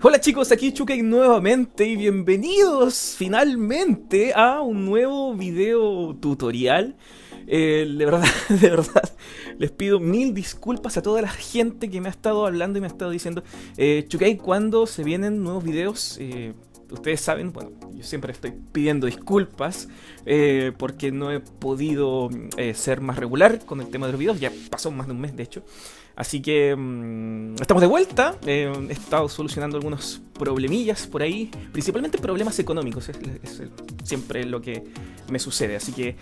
Hola chicos, aquí Chukey nuevamente y bienvenidos finalmente a un nuevo video tutorial. De verdad, de verdad, les pido mil disculpas a toda la gente que me ha estado hablando y me ha estado diciendo Chukey, ¿cuándo se vienen nuevos videos? Ustedes saben, bueno, yo siempre estoy pidiendo disculpas porque no he podido ser más regular con el tema de los videos. Ya pasó más de un mes, de hecho. Así que estamos de vuelta. He estado solucionando algunos problemillas por ahí, principalmente problemas económicos. Siempre lo que me sucede. Así que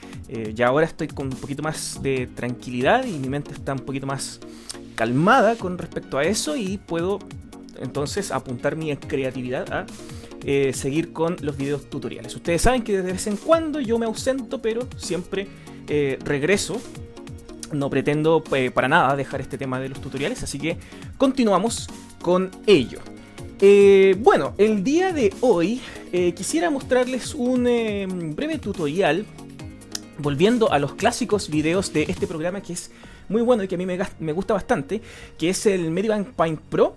ya ahora estoy con un poquito más de tranquilidad y mi mente está un poquito más calmada con respecto a eso y puedo entonces apuntar mi creatividad a seguir con los videos tutoriales. Ustedes saben que de vez en cuando yo me ausento, pero siempre regreso. No pretendo para nada dejar este tema de los tutoriales, así que continuamos con ello. Bueno, el día de hoy quisiera mostrarles un breve tutorial volviendo a los clásicos videos de este programa que es muy bueno y que a mí me gusta bastante, que es el Medibank Paint Pro.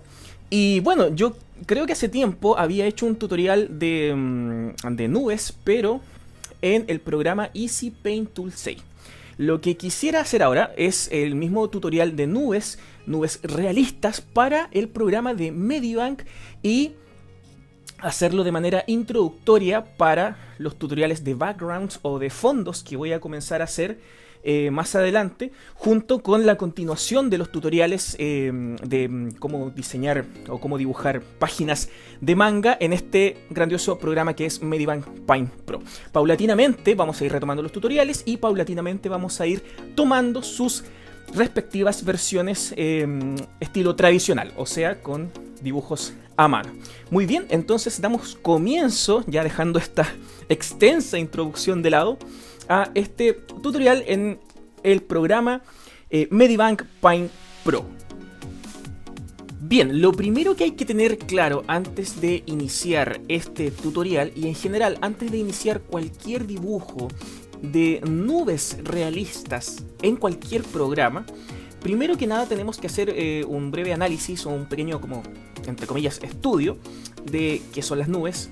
Y bueno, yo creo que hace tiempo había hecho un tutorial de nubes, pero en el programa Easy Paint Tool 6. Lo que quisiera hacer ahora es el mismo tutorial de nubes realistas para el programa de Medibank y hacerlo de manera introductoria para los tutoriales de backgrounds o de fondos que voy a comenzar a hacer más adelante, junto con la continuación de los tutoriales de cómo diseñar o cómo dibujar páginas de manga en este grandioso programa que es Medibank Paint Pro. Paulatinamente vamos a ir retomando los tutoriales y paulatinamente vamos a ir tomando sus respectivas versiones estilo tradicional, o sea, con dibujos a mano. Muy bien, entonces damos comienzo, ya dejando esta extensa introducción de lado, a este tutorial en el programa Medibank Paint Pro. Bien, lo primero que hay que tener claro antes de iniciar este tutorial y en general antes de iniciar cualquier dibujo de nubes realistas en cualquier programa, primero que nada tenemos que hacer un breve análisis o un pequeño, como entre comillas, estudio de qué son las nubes.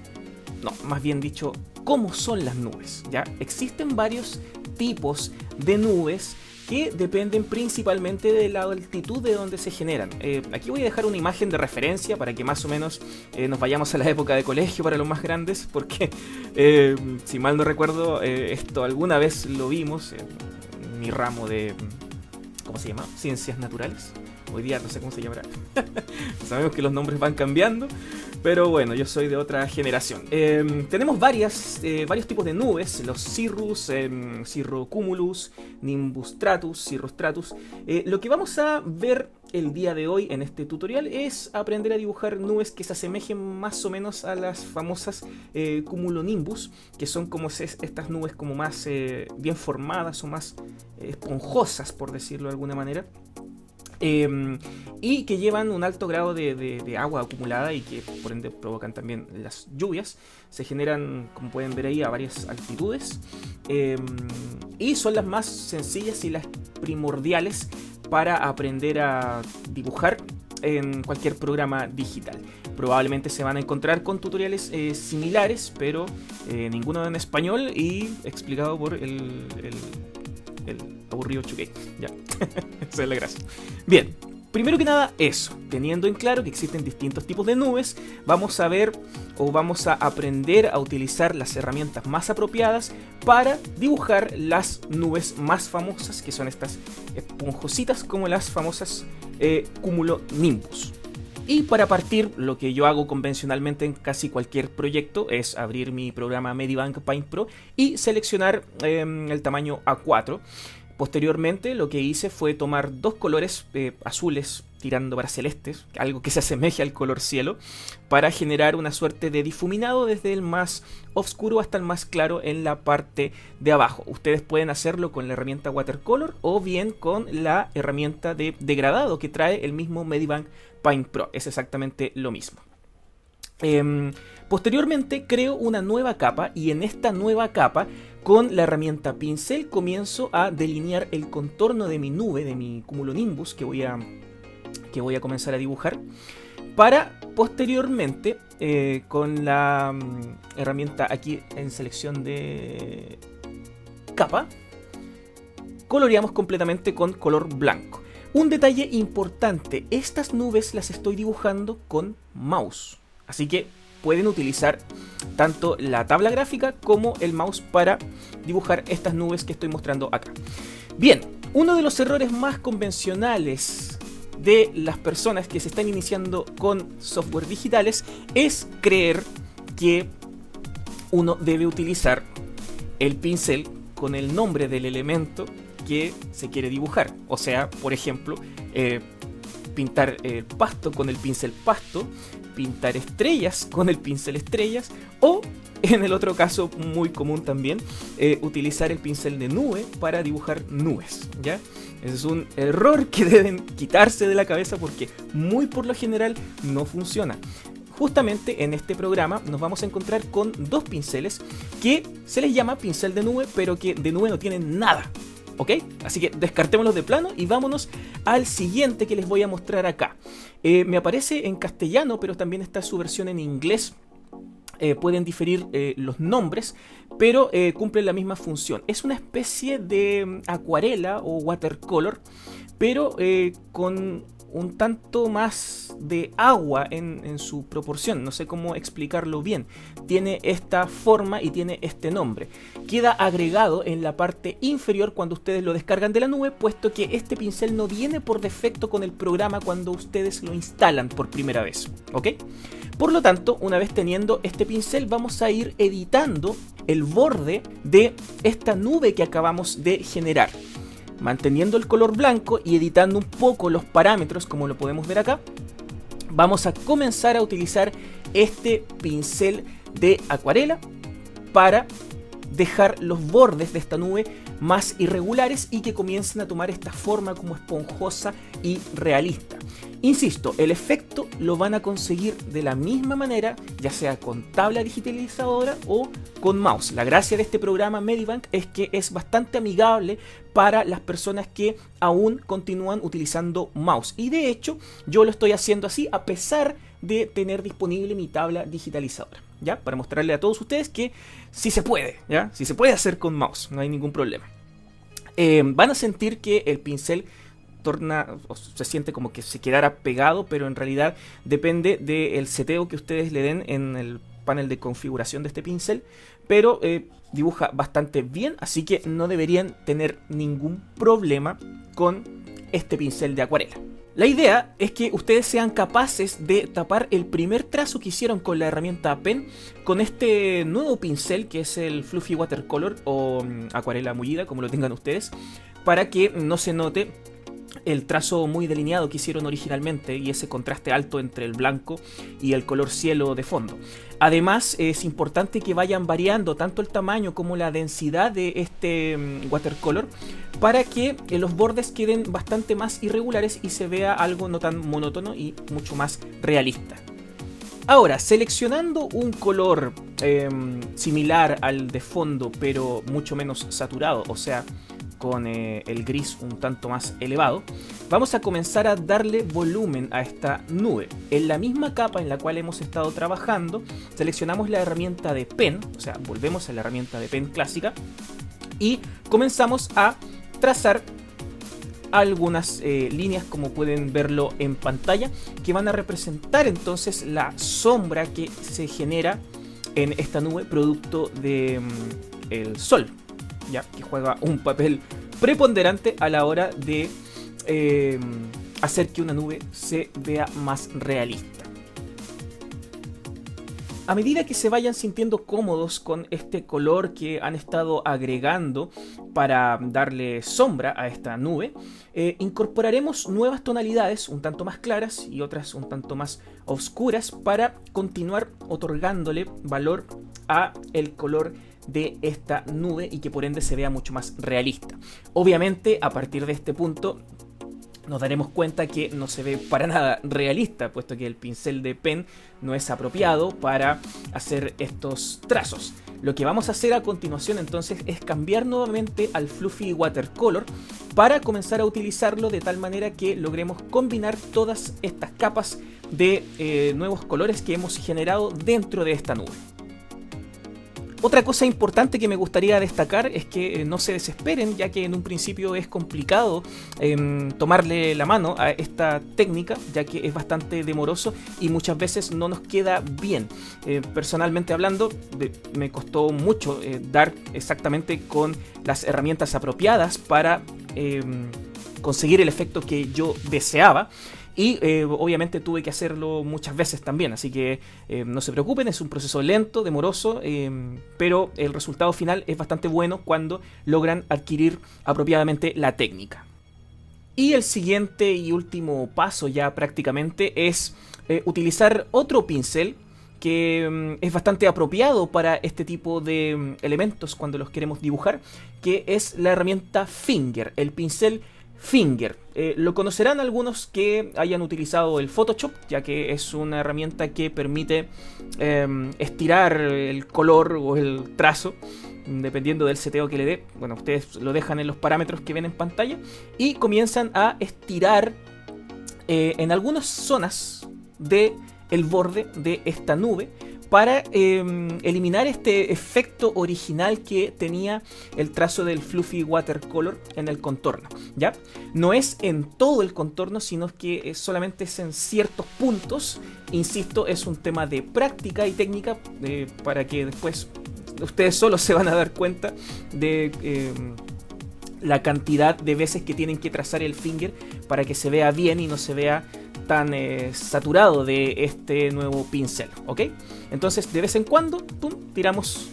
No, más bien dicho, cómo son las nubes, ¿ya? Existen varios tipos de nubes que dependen principalmente de la altitud de donde se generan. Aquí voy a dejar una imagen de referencia para que más o menos nos vayamos a la época de colegio para los más grandes, porque si mal no recuerdo, esto alguna vez lo vimos en mi ramo de... ¿cómo se llama? Ciencias naturales. Hoy día no sé cómo se llamará. Sabemos que los nombres van cambiando, pero bueno, yo soy de otra generación. Tenemos varios tipos de nubes: los cirrus, cirrocumulus, nimbus stratus, cirrus stratus. Lo que vamos a ver el día de hoy en este tutorial es aprender a dibujar nubes que se asemejen más o menos a las famosas cumulonimbus, que son como estas nubes como más bien formadas o más esponjosas, por decirlo de alguna manera. Y que llevan un alto grado de agua acumulada y que por ende provocan también las lluvias. Se generan, como pueden ver ahí, a varias altitudes, y son las más sencillas y las primordiales para aprender a dibujar en cualquier programa digital. Probablemente se van a encontrar con tutoriales similares, pero ninguno en español y explicado por el aburrido Chukey. Ya, esa es la gracia. Bien, primero que nada eso, teniendo en claro que existen distintos tipos de nubes, vamos a ver o vamos a aprender a utilizar las herramientas más apropiadas para dibujar las nubes más famosas, que son estas esponjositas como las famosas cumulonimbus. Y para partir, lo que yo hago convencionalmente en casi cualquier proyecto es abrir mi programa Medibank Paint Pro y seleccionar el tamaño A4. Posteriormente lo que hice fue tomar dos colores azules tirando para celestes, algo que se asemeje al color cielo, para generar una suerte de difuminado desde el más oscuro hasta el más claro en la parte de abajo. Ustedes pueden hacerlo con la herramienta Watercolor o bien con la herramienta de degradado que trae el mismo Medibank Paint Pro. Es exactamente lo mismo. Posteriormente creo una nueva capa y en esta nueva capa con la herramienta pincel comienzo a delinear el contorno de mi nube, de mi cumulonimbus que voy a comenzar a dibujar. para posteriormente, con la herramienta aquí en selección de capa, coloreamos completamente con color blanco. Un detalle importante, estas nubes las estoy dibujando con mouse, así que pueden utilizar tanto la tabla gráfica como el mouse para dibujar estas nubes que estoy mostrando acá. Bien, uno de los errores más convencionales de las personas que se están iniciando con software digitales es creer que uno debe utilizar el pincel con el nombre del elemento que se quiere dibujar. O sea, por ejemplo, pintar el pasto con el pincel pasto, pintar estrellas con el pincel estrellas, o en el otro caso muy común también, utilizar el pincel de nube para dibujar nubes, ¿ya? Ese es un error que deben quitarse de la cabeza porque muy por lo general no funciona. Justamente en este programa nos vamos a encontrar con dos pinceles que se les llama pincel de nube, pero que de nube no tienen nada, ¿ok? Así que descartémoslos de plano y vámonos al siguiente que les voy a mostrar acá. Me aparece en castellano, pero también está su versión en inglés. Pueden diferir los nombres, pero cumplen la misma función. Es una especie de acuarela o watercolor, pero con un tanto más de agua en su proporción. No sé cómo explicarlo bien. Tiene esta forma y tiene este nombre. Queda agregado en la parte inferior cuando ustedes lo descargan de la nube, puesto que este pincel no viene por defecto con el programa cuando ustedes lo instalan por primera vez, ¿ok? Por lo tanto, una vez teniendo este pincel, vamos a ir editando el borde de esta nube que acabamos de generar, manteniendo el color blanco y editando un poco los parámetros, como lo podemos ver acá. Vamos a comenzar a utilizar este pincel de acuarela para dejar los bordes de esta nube más irregulares y que comiencen a tomar esta forma como esponjosa y realista. Insisto, el efecto lo van a conseguir de la misma manera, ya sea con tabla digitalizadora o con mouse. La gracia de este programa Medibank es que es bastante amigable para las personas que aún continúan utilizando mouse. Y de hecho, yo lo estoy haciendo así a pesar de tener disponible mi tabla digitalizadora, ¿ya? Para mostrarle a todos ustedes que sí se puede, ¿ya? Sí se puede hacer con mouse, no hay ningún problema. Van a sentir que el pincel se siente como que se quedara pegado, pero en realidad depende del seteo que ustedes le den en el panel de configuración de este pincel, pero dibuja bastante bien, así que no deberían tener ningún problema con este pincel de acuarela. La idea es que ustedes sean capaces de tapar el primer trazo que hicieron con la herramienta Pen con este nuevo pincel que es el Fluffy Watercolor o acuarela mullida, como lo tengan ustedes, para que no se note el trazo muy delineado que hicieron originalmente y ese contraste alto entre el blanco y el color cielo de fondo. Además, es importante que vayan variando tanto el tamaño como la densidad de este watercolor para que los bordes queden bastante más irregulares y se vea algo no tan monótono y mucho más realista. Ahora, seleccionando un color similar al de fondo pero mucho menos saturado, o sea, con el gris un tanto más elevado, vamos a comenzar a darle volumen a esta nube. En la misma capa en la cual hemos estado trabajando, seleccionamos la herramienta de Pen, o sea, volvemos a la herramienta de Pen clásica y comenzamos a trazar algunas líneas, como pueden verlo en pantalla, que van a representar entonces la sombra que se genera en esta nube producto de el sol, ya que juega un papel preponderante a la hora de hacer que una nube se vea más realista. A medida que se vayan sintiendo cómodos con este color que han estado agregando para darle sombra a esta nube, incorporaremos nuevas tonalidades un tanto más claras y otras un tanto más oscuras para continuar otorgándole valor a el color de esta nube y que por ende se vea mucho más realista. Obviamente, a partir de este punto nos daremos cuenta que no se ve para nada realista, puesto que el pincel de Pen no es apropiado para hacer estos trazos. Lo que vamos a hacer a continuación entonces es cambiar nuevamente al Fluffy Watercolor para comenzar a utilizarlo de tal manera que logremos combinar todas estas capas de nuevos colores que hemos generado dentro de esta nube. Otra cosa importante que me gustaría destacar es que no se desesperen, ya que en un principio es complicado tomarle la mano a esta técnica, ya que es bastante demoroso y muchas veces no nos queda bien. Personalmente hablando, me costó mucho dar exactamente con las herramientas apropiadas para conseguir el efecto que yo deseaba. Y obviamente tuve que hacerlo muchas veces también, así que no se preocupen, es un proceso lento, demoroso, pero el resultado final es bastante bueno cuando logran adquirir apropiadamente la técnica. Y el siguiente y último paso ya prácticamente es utilizar otro pincel que es bastante apropiado para este tipo de elementos cuando los queremos dibujar, que es la herramienta Finger, el pincel Finger. Lo conocerán algunos que hayan utilizado el Photoshop, ya que es una herramienta que permite estirar el color o el trazo, dependiendo del seteo que le dé. Bueno, ustedes lo dejan en los parámetros que ven en pantalla y comienzan a estirar en algunas zonas del borde de esta nube para eliminar este efecto original que tenía el trazo del Fluffy Watercolor en el contorno, ¿ya? No es en todo el contorno, sino que solamente es en ciertos puntos. Insisto, es un tema de práctica y técnica para que después ustedes solos se van a dar cuenta de la cantidad de veces que tienen que trazar el finger para que se vea bien y no se vea tan saturado de este nuevo pincel, ¿ok? Entonces de vez en cuando, pum, tiramos,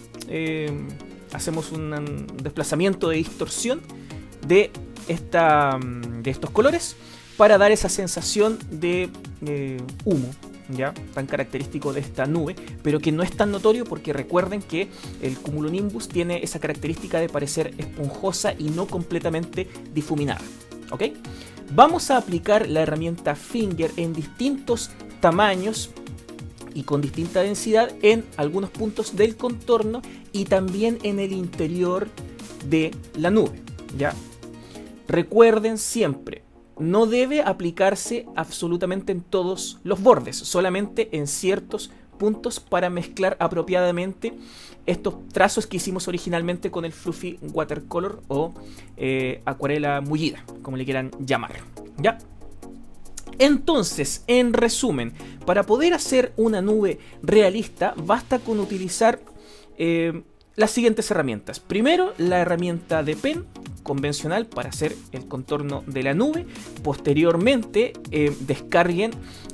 hacemos un desplazamiento de distorsión de estos colores para dar esa sensación de humo, ¿ya? Tan característico de esta nube, pero que no es tan notorio porque recuerden que el cumulonimbus tiene esa característica de parecer esponjosa y no completamente difuminada, ¿ok? Vamos a aplicar la herramienta Finger en distintos tamaños y con distinta densidad en algunos puntos del contorno y también en el interior de la nube, ¿ya? Recuerden siempre, no debe aplicarse absolutamente en todos los bordes, solamente en ciertos puntos para mezclar apropiadamente estos trazos que hicimos originalmente con el Fluffy Watercolor o acuarela mullida, como le quieran llamar, ¿ya? Entonces, en resumen, para poder hacer una nube realista, basta con utilizar las siguientes herramientas. Primero, la herramienta de pen convencional para hacer el contorno de la nube. Posteriormente, descarguen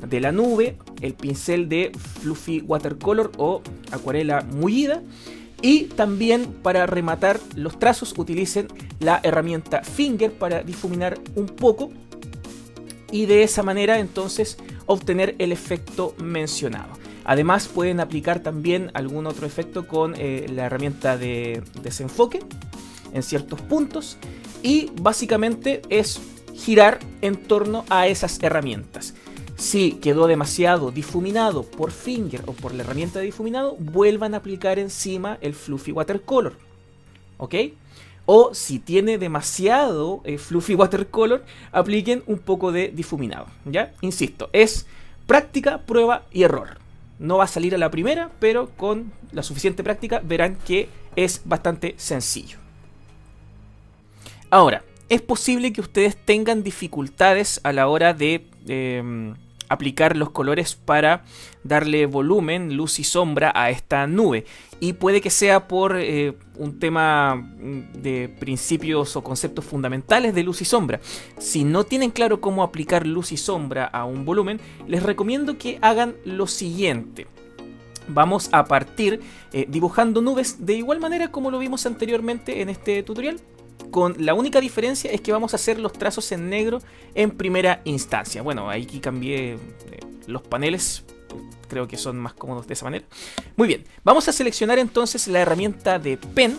de la nube el pincel de Fluffy Watercolor o acuarela mullida. Y también para rematar los trazos utilicen la herramienta Finger para difuminar un poco. Y de esa manera entonces obtener el efecto mencionado. Además pueden aplicar también algún otro efecto con la herramienta de desenfoque en ciertos puntos. Y básicamente es girar en torno a esas herramientas. Si quedó demasiado difuminado por Finger o por la herramienta de difuminado, vuelvan a aplicar encima el Fluffy Watercolor, ¿ok? O si tiene demasiado Fluffy Watercolor, apliquen un poco de difuminado, ¿ya? Insisto, es práctica, prueba y error. No va a salir a la primera, pero con la suficiente práctica verán que es bastante sencillo. Ahora, es posible que ustedes tengan dificultades a la hora de aplicar los colores para darle volumen, luz y sombra a esta nube. Y puede que sea por un tema de principios o conceptos fundamentales de luz y sombra. Si no tienen claro cómo aplicar luz y sombra a un volumen, les recomiendo que hagan lo siguiente. Vamos a partir dibujando nubes de igual manera como lo vimos anteriormente en este tutorial. Con la única diferencia es que vamos a hacer los trazos en negro en primera instancia. Bueno, aquí cambié los paneles, creo que son más cómodos de esa manera. Muy bien, vamos a seleccionar entonces la herramienta de pen.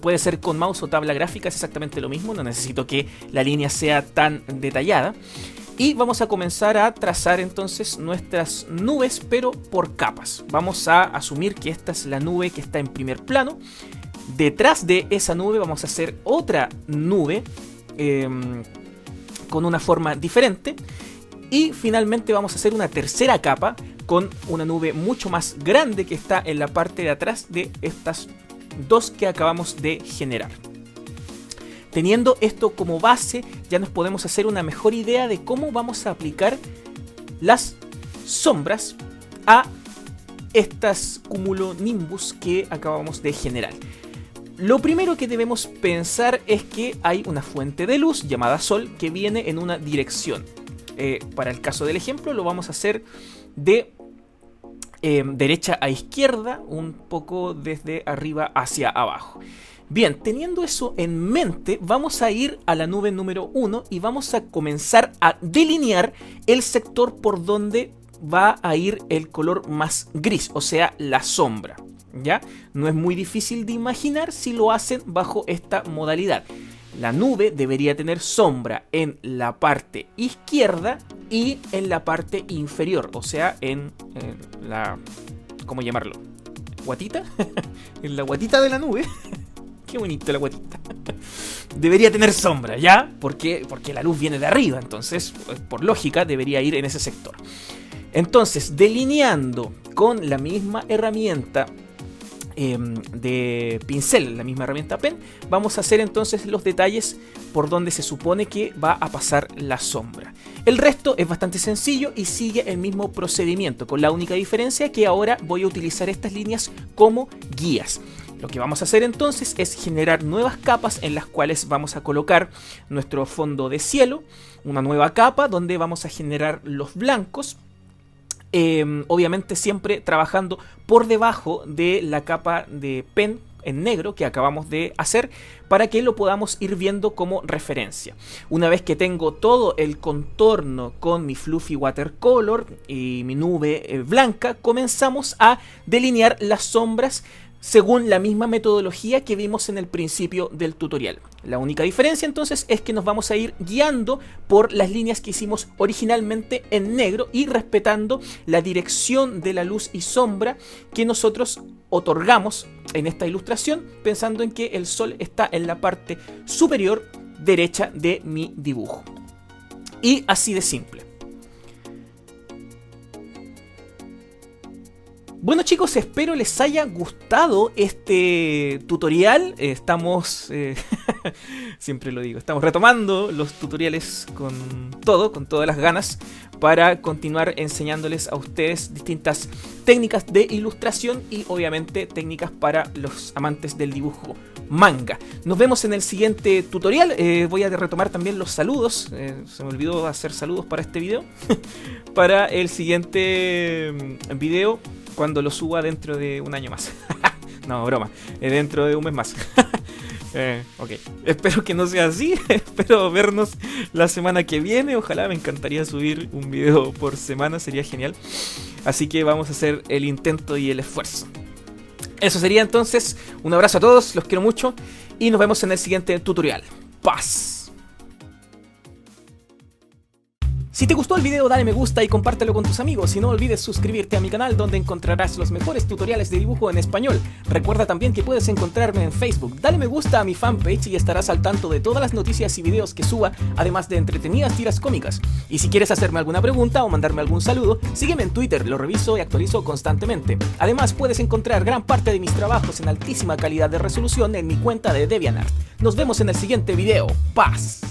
Puede ser con mouse o tabla gráfica, es exactamente lo mismo, no necesito que la línea sea tan detallada. Y vamos a comenzar a trazar entonces nuestras nubes, pero por capas. Vamos a asumir que esta es la nube que está en primer plano. Detrás de esa nube vamos a hacer otra nube con una forma diferente. Y finalmente vamos a hacer una tercera capa con una nube mucho más grande que está en la parte de atrás de estas dos que acabamos de generar. Teniendo esto como base, ya nos podemos hacer una mejor idea de cómo vamos a aplicar las sombras a estas cumulonimbus que acabamos de generar. Lo primero que debemos pensar es que hay una fuente de luz llamada Sol que viene en una dirección. Para el caso del ejemplo lo vamos a hacer de derecha a izquierda, un poco desde arriba hacia abajo. Bien, teniendo eso en mente, vamos a ir a la nube número 1 y vamos a comenzar a delinear el sector por donde va a ir el color más gris, o sea, la sombra. ¿Ya? No es muy difícil de imaginar si lo hacen bajo esta modalidad. La nube debería tener sombra en la parte izquierda y en la parte inferior, o sea, en la... ¿cómo llamarlo? ¿Guatita? En la guatita de la nube. Qué bonito la guatita. Debería tener sombra, ¿ya? Porque la luz viene de arriba, entonces, por lógica, debería ir en ese sector. Entonces, delineando con la misma herramienta de pincel, la misma herramienta pen, vamos a hacer entonces los detalles por donde se supone que va a pasar la sombra. El resto es bastante sencillo y sigue el mismo procedimiento, con la única diferencia que ahora voy a utilizar estas líneas como guías. Lo que vamos a hacer entonces es generar nuevas capas en las cuales vamos a colocar nuestro fondo de cielo, una nueva capa donde vamos a generar los blancos. Obviamente siempre trabajando por debajo de la capa de pen en negro que acabamos de hacer para que lo podamos ir viendo como referencia. Una vez que tengo todo el contorno con mi fluffy watercolor y mi nube blanca, comenzamos a delinear las sombras según la misma metodología que vimos en el principio del tutorial. La única diferencia entonces es que nos vamos a ir guiando por las líneas que hicimos originalmente en negro y respetando la dirección de la luz y sombra que nosotros otorgamos en esta ilustración, pensando en que el sol está en la parte superior derecha de mi dibujo. Y así de simple. Bueno chicos, espero les haya gustado este tutorial. Estamos, siempre lo digo, estamos retomando los tutoriales con todas las ganas para continuar enseñándoles a ustedes distintas técnicas de ilustración y obviamente técnicas para los amantes del dibujo manga. Nos vemos en el siguiente tutorial. Voy a retomar también los saludos. Se me olvidó hacer saludos para este video. Para el siguiente video, cuando lo suba dentro de un año más. No, broma. Dentro de un mes más. Ok. Espero que no sea así. Espero vernos la semana que viene. Ojalá, me encantaría subir un video por semana. Sería genial. Así que vamos a hacer el intento y el esfuerzo. Eso sería entonces. Un abrazo a todos. Los quiero mucho. Y nos vemos en el siguiente tutorial. Paz. Si te gustó el video, dale me gusta y compártelo con tus amigos y no olvides suscribirte a mi canal donde encontrarás los mejores tutoriales de dibujo en español. Recuerda también que puedes encontrarme en Facebook, dale me gusta a mi fanpage y estarás al tanto de todas las noticias y videos que suba, además de entretenidas tiras cómicas. Y si quieres hacerme alguna pregunta o mandarme algún saludo, sígueme en Twitter, lo reviso y actualizo constantemente. Además puedes encontrar gran parte de mis trabajos en altísima calidad de resolución en mi cuenta de DeviantArt. Nos vemos en el siguiente video. Paz.